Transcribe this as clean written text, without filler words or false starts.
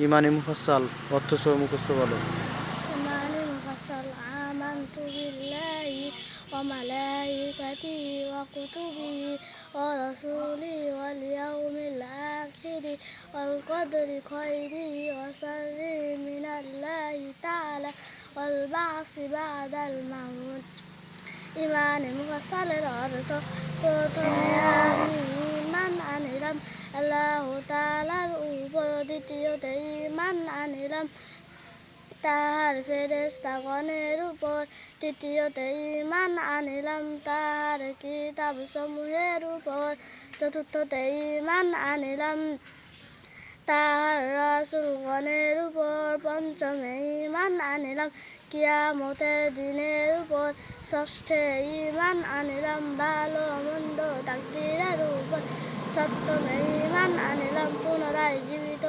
ইমানি মুফাসসাল অর্থ সহ মুখস্থ বলো। ইমানি মুফাসসাল আমানতু বিল্লাহি ওয়া মালাইকাতিহি ওয়া কুতুবিহি ওয়া রাসূলিহি ওয়াল ইয়াউমিল আখিরি ওয়াল কদরি খাইরিহি ওয়া শাররিহি মিনাল্লাহি তাআলা ওয়াল বা'সি বা'দাল মাউত। ইমানে মুফাসসালের অর্থ, প্রথমে আমি ঈমান আনিলাম আল্লাহ তাআলার উপর, দ্বিতীয়তে ঈমান আনিলাম তাহার ফেরেশতাগণের উপর, তৃতীয়তে ঈমান আনিলাম তাহার কিতাবসমূহের উপর, চতুর্থতে ঈমান আনিলাম তাহার রাসূলগণের উপর, পঞ্চমে ঈমান আনিলাম কিয়ামতের দিনের উপর, ষষ্ঠে ঈমান আনিলাম ভালো মন্দ তাকদীরের উপর, সপ্তমে ঈমান আনিলাম পুনরায় জীবিত